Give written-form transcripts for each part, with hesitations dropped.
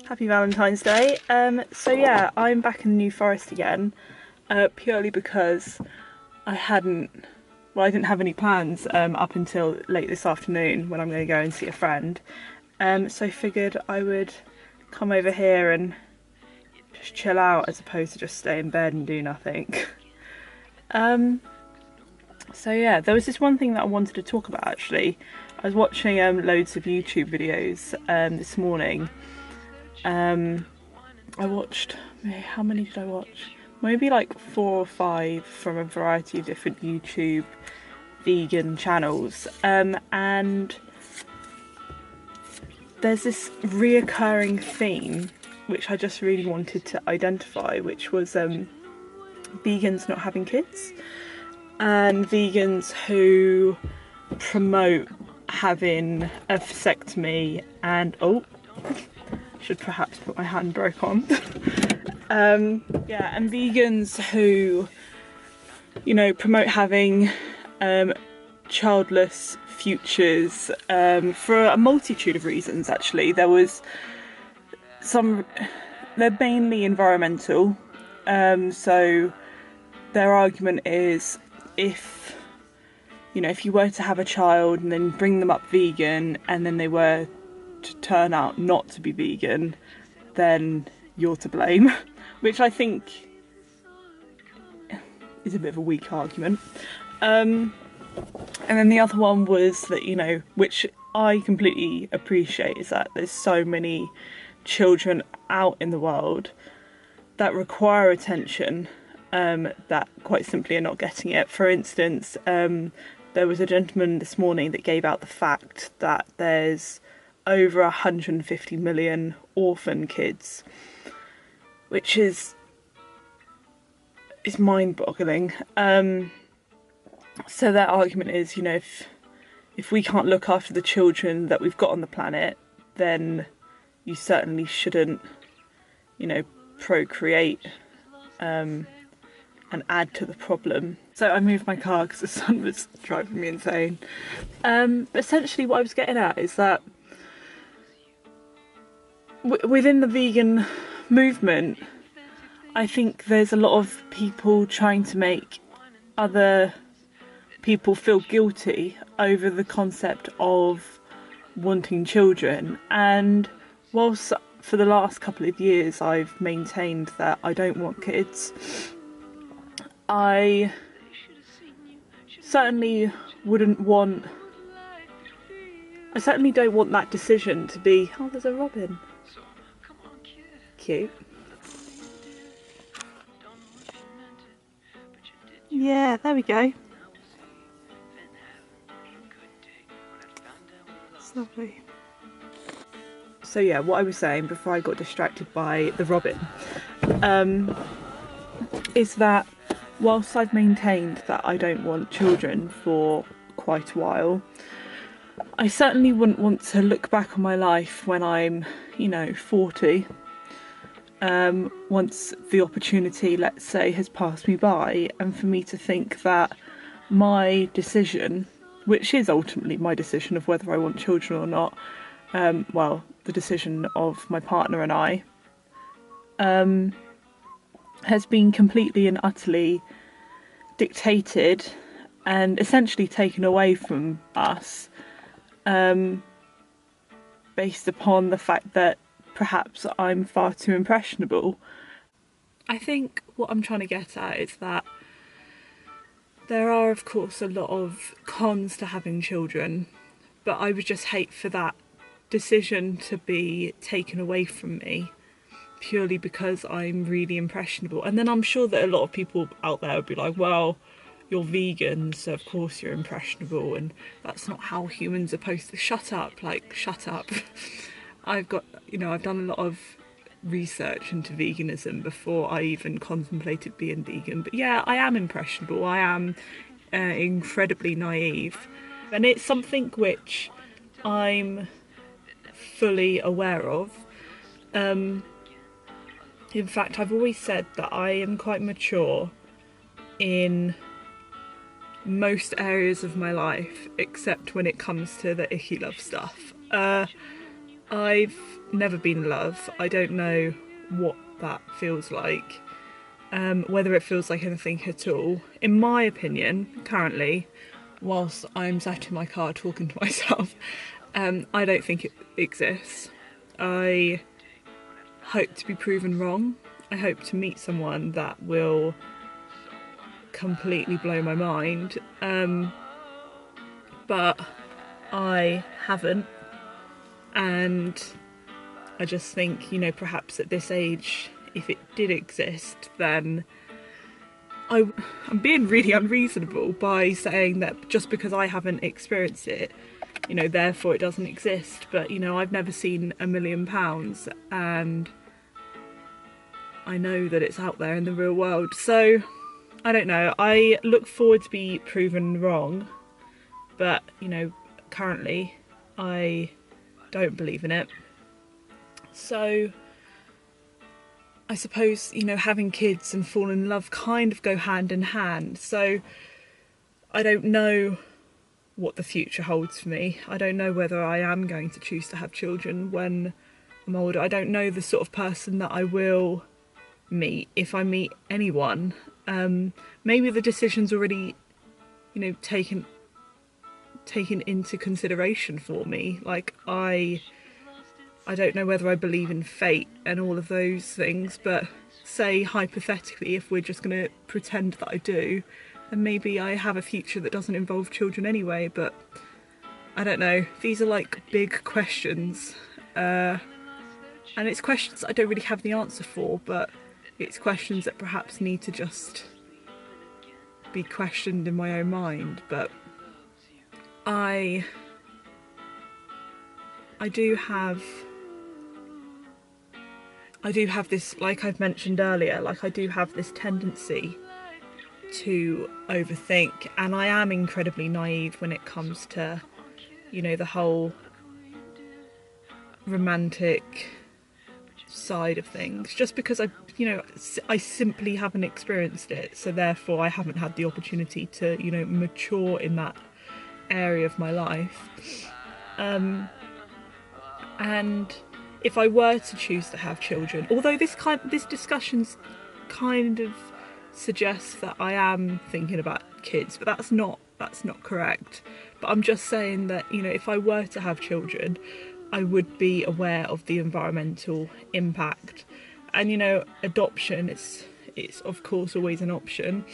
Happy Valentine's Day. So yeah, I'm back in the New Forest again, purely because I didn't have any plans up until late this afternoon when I'm going to go and see a friend. So I figured I would come over here and just chill out as opposed to just stay in bed and do nothing. So yeah, there was this one thing that I wanted to talk about actually. I was watching loads of YouTube videos this morning. I watched, how many did I watch? Maybe like 4 or 5 from a variety of different YouTube vegan channels. And there's this reoccurring theme which I just really wanted to identify, which was vegans not having kids and vegans who promote having a vasectomy and should perhaps put my handbrake on. Yeah, and vegans who, promote having childless futures for a multitude of reasons actually. They're mainly environmental, so their argument is if you were to have a child and then bring them up vegan and then they were to turn out not to be vegan, then you're to blame, which I think is a bit of a weak argument. And then the other one was that, which I completely appreciate, is that there's so many children out in the world that require attention that quite simply are not getting it. For instance, there was a gentleman this morning that gave out the fact that there's over 150 million orphan kids, which is mind-boggling. So their argument is, if we can't look after the children that we've got on the planet, then you certainly shouldn't, procreate and add to the problem. So I moved my car because the sun was driving me insane. But essentially what I was getting at is that within the vegan movement, I think there's a lot of people trying to make other people feel guilty over the concept of wanting children. And whilst for the last couple of years I've maintained that I don't want kids, I certainly don't want that decision to be, oh, there's a robin. Cute. Yeah, there we go. It's lovely. So yeah, what I was saying before I got distracted by the robin is that whilst I've maintained that I don't want children for quite a while, I certainly wouldn't want to look back on my life when I'm, 40, once the opportunity, let's say, has passed me by, and for me to think that my decision, which is ultimately my decision of whether I want children or not, the decision of my partner and I, has been completely and utterly dictated and essentially taken away from us, based upon the fact that perhaps I'm far too impressionable. I think what I'm trying to get at is that there are, of course, a lot of cons to having children, but I would just hate for that decision to be taken away from me purely because I'm really impressionable. And then I'm sure that a lot of people out there would be like, well, you're vegan, so of course you're impressionable, and that's not how humans are supposed to. Shut up. I've done a lot of research into veganism before I even contemplated being vegan. But yeah, I am impressionable. I am incredibly naive, and it's something which I'm fully aware of. In fact, I've always said that I am quite mature in most areas of my life, except when it comes to the icky love stuff. I've never been in love. I don't know what that feels like, whether it feels like anything at all. In my opinion, currently, whilst I'm sat in my car talking to myself, I don't think it exists. I hope to be proven wrong. I hope to meet someone that will completely blow my mind, but I haven't, and I just think, you know, perhaps at this age, if it did exist, then I'm being really unreasonable by saying that just because I haven't experienced it, you know, therefore it doesn't exist. But, you know, I've never seen £1,000,000 and I know that it's out there in the real world. So, I don't know. I look forward to be proven wrong, but, you know, currently I don't believe in it. So, I suppose, you know, having kids and falling in love kind of go hand in hand. So I don't know what the future holds for me. I don't know whether I am going to choose to have children when I'm older. I don't know the sort of person that I will meet, if I meet anyone. Maybe the decision's already, you know, taken into consideration for me. Like, I don't know whether I believe in fate and all of those things, but say hypothetically, if we're just going to pretend that I do, then maybe I have a future that doesn't involve children anyway. But I don't know. These are like big questions, and it's questions I don't really have the answer for, but it's questions that perhaps need to just be questioned in my own mind. But I do have this, like I've mentioned earlier, like I do have this tendency to overthink, and I am incredibly naive when it comes to, you know, the whole romantic side of things, just because I simply haven't experienced it, so therefore I haven't had the opportunity to, you know, mature in that area of my life. And if I were to choose to have children, although this discussion's kind of suggests that I am thinking about kids, but that's not correct. But I'm just saying that, you know, if I were to have children, I would be aware of the environmental impact. And, you know, adoption, it's of course always an option.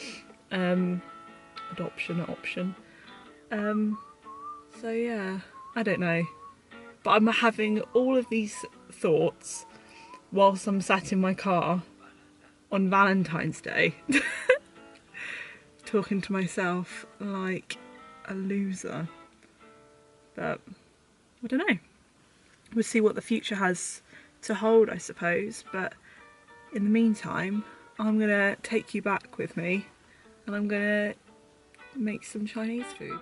Option. So yeah, I don't know. But I'm having all of these thoughts whilst I'm sat in my car on Valentine's Day, talking to myself like a loser. But I don't know. We'll see what the future has to hold, I suppose. But in the meantime, I'm going to take you back with me and I'm going to make some Chinese food.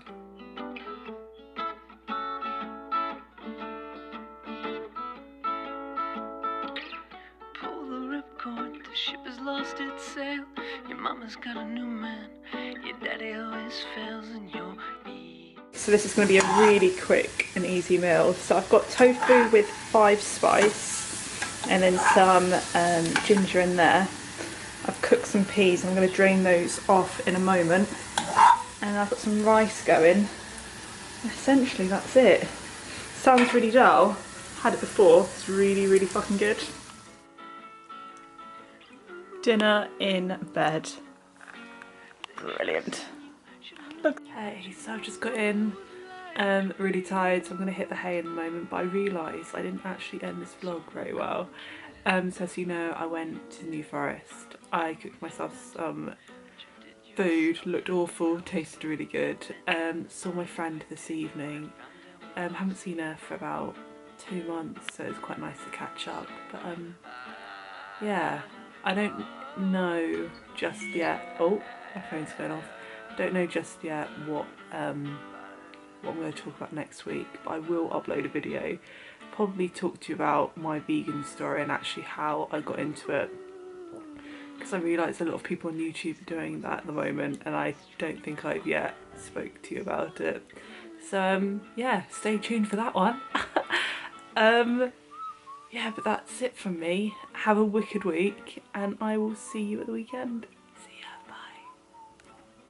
The ship has lost its sail. Your mama's got a new man. Your daddy always fails in your need. So this is going to be a really quick and easy meal. So I've got tofu with 5 spice and then some ginger in there. I've cooked some peas. I'm going to drain those off in a moment. And I've got some rice going. Essentially that's it. Sounds really dull. Had it before. It's really, really fucking good. Dinner in bed. Brilliant. Okay, so I've just got in, really tired, so I'm going to hit the hay in a moment, but I realised I didn't actually end this vlog very well. So as you know, I went to New Forest. I cooked myself some food, looked awful, tasted really good. Saw my friend this evening. Haven't seen her for about 2 months, so it's quite nice to catch up. But yeah. I don't know just yet. Oh, my phone's going off. Don't know just yet what I'm going to talk about next week, but I will upload a video. Probably talk to you about my vegan story and actually how I got into it, because I realise a lot of people on YouTube are doing that at the moment, and I don't think I've yet spoke to you about it. So yeah, stay tuned for that one. Yeah, but that's it from me. Have a wicked week, and I will see you at the weekend.